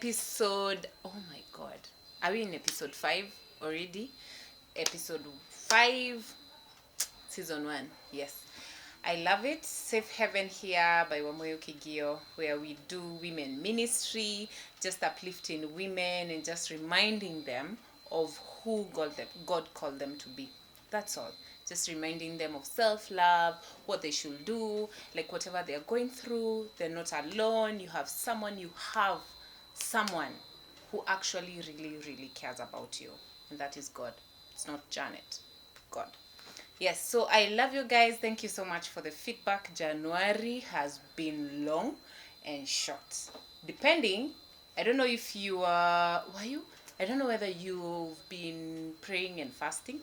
episode, oh my god, are we in episode 5 already? Episode 5, season 1. Yes, I love it. Safe Heaven here by Wamoyo Kigio, where we do women ministry, just uplifting women and just reminding them of who God called them to be. That's all. Just reminding them of self-love, what they should do, like whatever they're going through, they're not alone. You have someone who actually really cares about you, and that is God. It's not Janet. God. Yes, so I love you guys. Thank you so much for the feedback. January has been long and short. Depending, I don't know if you I don't know whether you've been praying and fasting.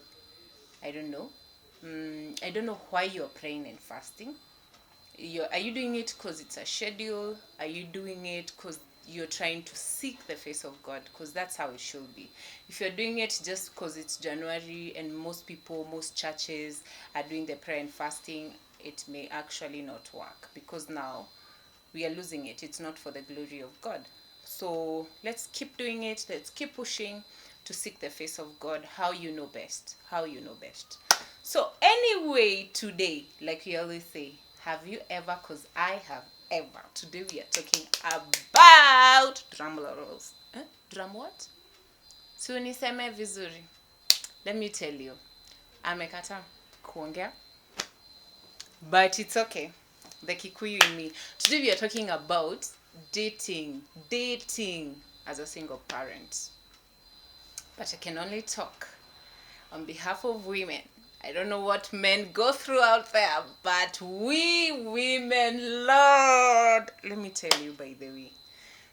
I don't know. I don't know why you're praying and fasting. Are you doing it because it's a schedule? Are you doing it because you're trying to seek the face of God? Because that's how it should be. If you're doing it just because it's January and most churches are doing the prayer and fasting, it may actually not work, because now we are losing it. It's not for the glory of God. So let's keep doing it. Let's keep pushing to seek the face of God. How you know best. So anyway, today, like we always say, have you ever? Because I have ever. Today we are talking about drum rolls. Drum what? So niseme vizuri. Let me tell you, amekata kuongea, but it's okay. The Kikuyu in me. Today we are talking about dating as a single parent. But I can only talk on behalf of women. I don't know what men go through out there, but we women, Lord, let me tell you, by the way,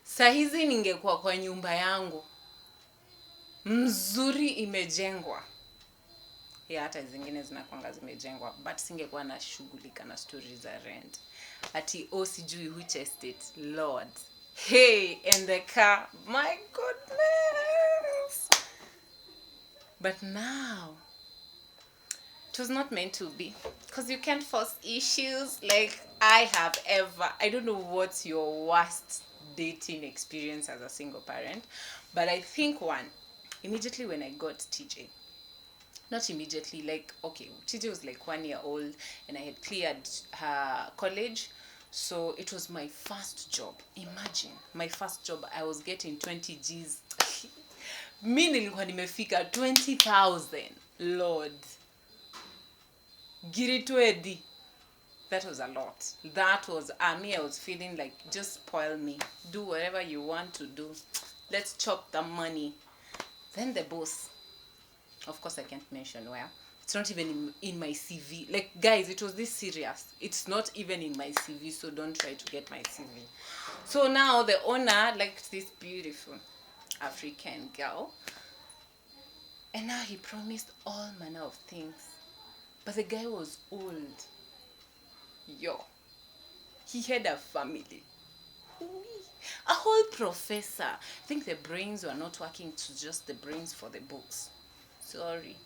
sahizi ningekuwa kwa nyumba yangu mzuri imejengwa, ya hata zingine zinakuanga zimejengwa, but singekuwa na shughulika na stories za rent ati sijui which estate. Lord, hey, and the car, my goodness. But now it was not meant to be, because you can't force issues. Like I don't know what's your worst dating experience as a single parent, but I think one, immediately when I got TJ, not immediately, like, okay, TJ was like 1 year old and I had cleared her college, so it was my first job. Imagine, my first job, I was getting 20 G's. Mi nilikuwa nimefika 20,000. Lord, giritwedi. That was a lot. That was me. I was feeling like, just spoil me, do whatever you want to do, let's chop the money. Then the boss, of course I can't mention where, it's not even in my CV. Like, guys, it was this serious. It's not even in my CV, so don't try to get my CV. So now the owner liked this beautiful African girl, and now he promised all manner of things, but the guy was old. He had a family, a whole professor. I think the brains were not working to just the brains for the books. Sorry,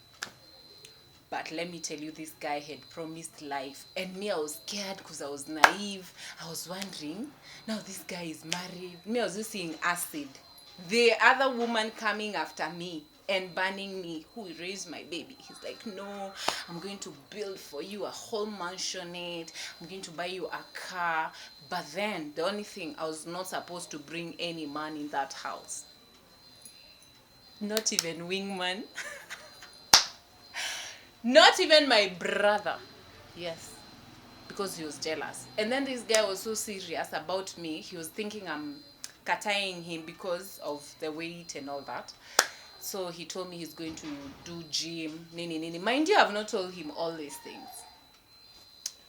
but let me tell you, this guy had promised life, and me, I was scared because I was naive. I was wondering, now this guy is married. Me, I was just seeing acid. The other woman coming after me and banning me, who will raise my baby. He's like, no, I'm going to build for you a whole mansionette. I'm going to buy you a car. But then the only thing, I was not supposed to bring any man in that house. Not even wingman. Not even my brother. Yes, because he was jealous. And then this guy was so serious about me. He was thinking I'm kataing him because of the weight and all that. So he told me he's going to do gym, nini. Mind you, I've not told him all these things.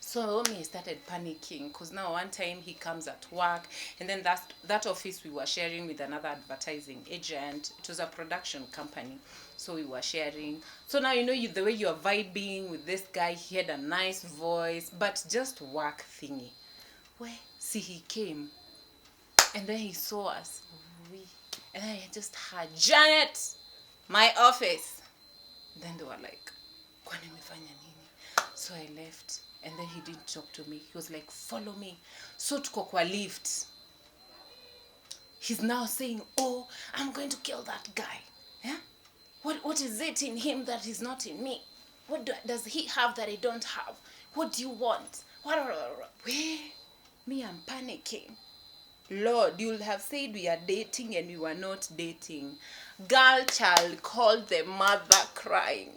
So me started panicking, because now one time he comes at work, and then that office we were sharing with another advertising agent. It was a production company, so we were sharing. So now, the way you're vibing with this guy, he had a nice voice, but just work thingy. See, he came, and then he saw us, and then I just heard, Janet, my office. Then they were like, kwani umefanya nini? So I left, and then he didn't talk to me. He was like, follow me. So tuko kwa lift. He's now saying, oh, I'm going to kill that guy. Yeah? What is it in him that is not in me? What does he have that I don't have? What do you want? Where? Me, I'm panicking. Lord, you'll have said we are dating and we were not dating. Girl child called the mother crying.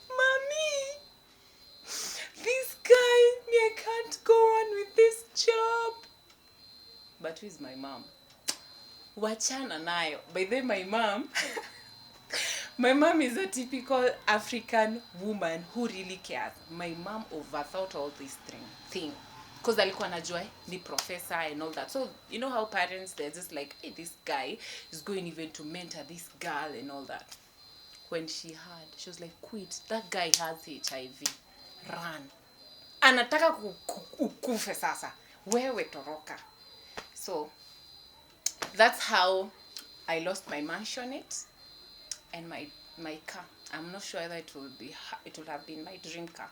Mommy, this guy, me, I can't go on with this job. But who is my mom? Wachana nayo. By the way, my mom, my mom is a typical African woman who really cares. My mom overthought all this thing. Because alikuwa anajua ni professor and all that. So, you know how parents, they're just like, hey, this guy is going even to mentor this girl and all that. When she heard, she was like, quit. That guy has HIV. Run. Anataka kukufe sasa. Wewe toroka. So, that's how I lost my mansionette and my car. I'm not sure whether it will have been my dream car,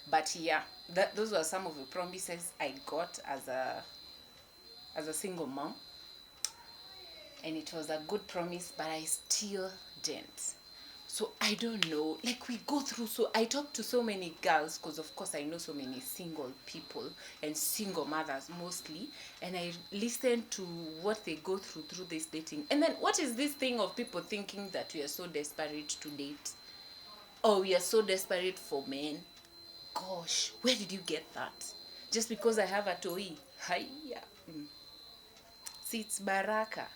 but yeah, those were some of the promises I got as a single mom, and it was a good promise, but I still didn't. So I don't know, like we go through, so I talk to so many girls, because of course I know so many single people and single mothers mostly, and I listen to what they go through this dating. And then what is this thing of people thinking that we are so desperate to date, or we are so desperate for men? Gosh, where did you get that? Just because I have a toy? Hiya. See, it's baraka.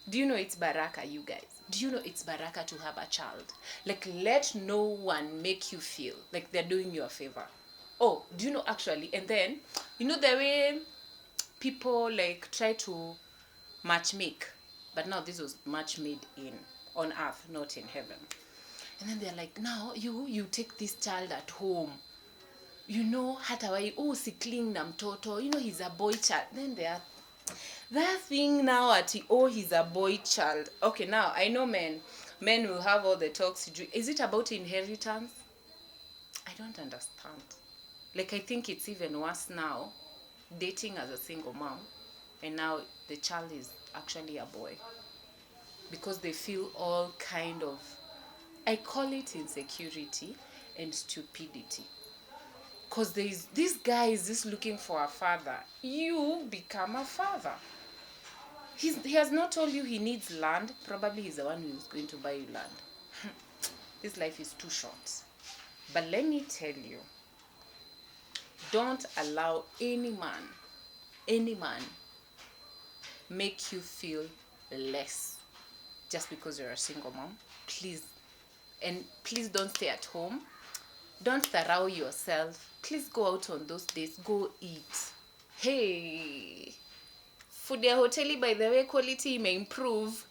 Do you know it's baraka, you guys? Do you know it's baraka to have a child? Like, let no one make you feel like they're doing you a favor. Oh, do you know actually? And then, you know the way people like try to match make, but now this was match made on earth, not in heaven. And then they're like, now you take this child at home. You know, hata wai, oh, sikling na mtoto, you know, he's a boy child. Then they are that thing now at, oh, he's a boy child. Okay, now I know men will have all the talks. Is it about inheritance? I don't understand. Like, I think it's even worse now, dating as a single mom, and now the child is actually a boy, because they feel all kind of, I call it insecurity and stupidity. Because this guy is just looking for a father. You become a father. He has not told you he needs land. Probably he's the one who is going to buy you land. This life is too short. But let me tell you, don't allow any man make you feel less just because you're a single mom. Please. And please don't stay at home. Don't throw yourself. Please go out on those days. Go eat. Hey, food ya hoteli, by the way, quality may improve.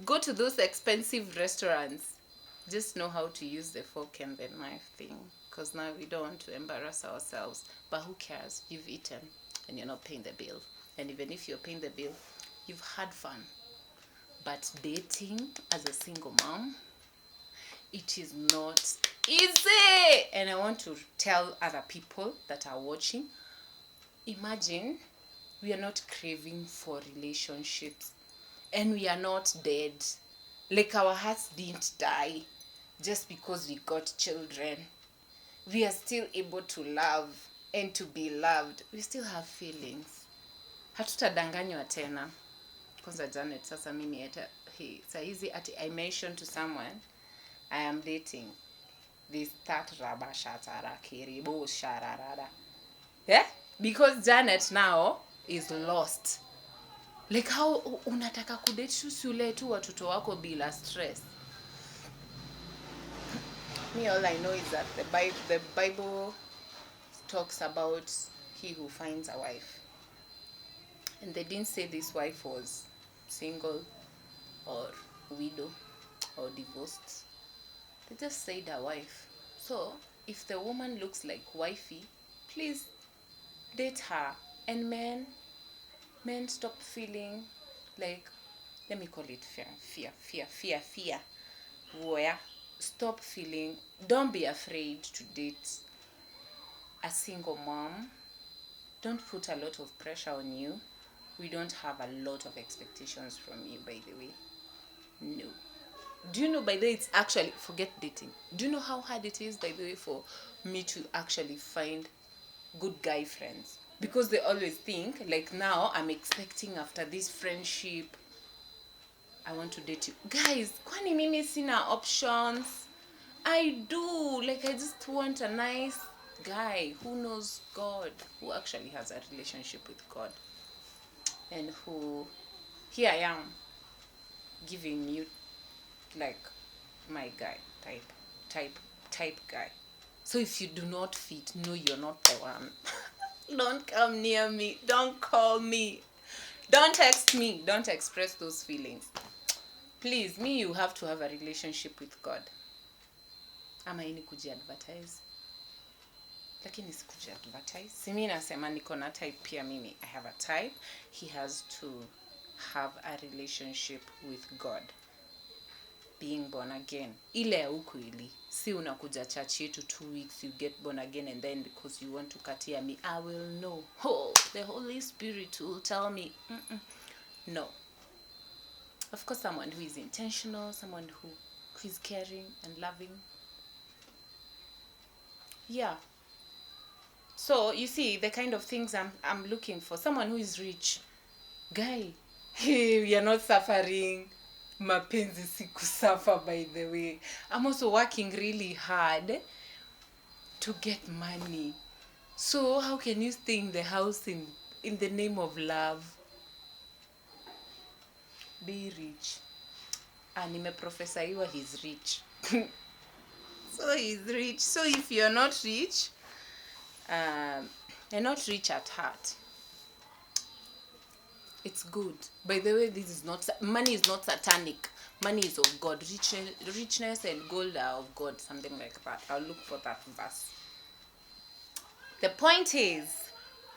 Go to those expensive restaurants. Just know how to use the fork and the knife thing, because now we don't want to embarrass ourselves. But who cares? You've eaten and you're not paying the bill. And even if you're paying the bill, you've had fun. But dating as a single mom, it is not easy. And I want to tell other people that are watching, imagine we are not craving for relationships and we are not dead. Like, our hearts didn't die just because we got children. We are still able to love and to be loved. We still have feelings. Hatutadanganywa tena. Kwanza Janet, sasa mimi hata saa hizi I mentioned to someone I am dating this third rabashatara kiribo shararada. Yeah? Because Janet now is lost. Like, how unataka kudate shule tu watoto wako bila stress? Me, all I know is that the Bible talks about he who finds a wife. And they didn't say this wife was single or widow or divorced. They just said a wife. So, if the woman looks like wifey, please date her. And men stop feeling like, let me call it fear. Where stop feeling, don't be afraid to date a single mom. Don't put a lot of pressure on you. we don't have a lot of expectations from you, by the way. No. Do you know, by the way, it's actually, forget dating. Do you know how hard it is, by the way, for me to actually find good guy friends? Because they always think, like, now I'm expecting after this friendship, I want to date you. Guys, kwani mimi sina options? I do. Like, I just want a nice guy who knows God, who actually has a relationship with God, and who, here I am, giving you, like, my guy type guy. So if you do not fit, no, you're not the one. Don't come near me. Don't call me. Don't text me. Don't express those feelings. Please, me, you have to have a relationship with God. Ama hii ni kujiadvertise. Lakini si kujiadvertise. Si mimi nasema niko na type pia mimi. I have a type. He has to have a relationship with God. Being born again. Ile ya ukweli. Si unakuja church yetu 2 weeks, you get born again, and then because you want to katia me, I will know. Oh, the Holy Spirit will tell me. No. Of course, someone who is intentional, someone who is caring and loving. Yeah. So, you see, the kind of things I'm looking for. Someone who is rich. Guy, hey, we are not suffering. Mapenzi si kusuffer, by the way. I'm also working really hard to get money. So, how can you stay in the house in the name of love? Be rich. Nimeprofesaiwa he's rich. So he's rich. So if you're not rich, you're not rich at heart, it's good. By the way, this is not, money is not satanic. Money is of God. Richness and gold are of God. Something like that. I'll look for that verse. The point is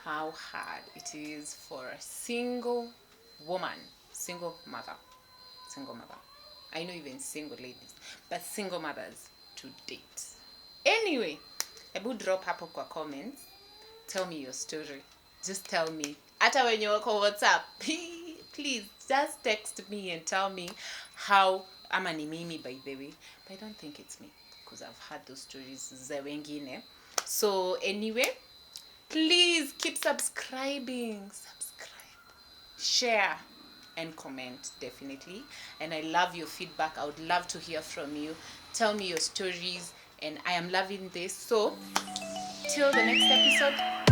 how hard it is for a single woman, single mother. I know even single ladies, but single mothers to date. Anyway, Ebu drop hapo kwa comments. Tell me your story. Just tell me. Hata wenye wako WhatsApp, please just text me and tell me how. Ama ni mimi, by the way, but I don't think it's me because I've heard those stories za wengine. So anyway, please keep subscribing. Share and comment, definitely. And I love your feedback. I would love to hear from you. Tell me your stories, and I am loving this. So till the next episode,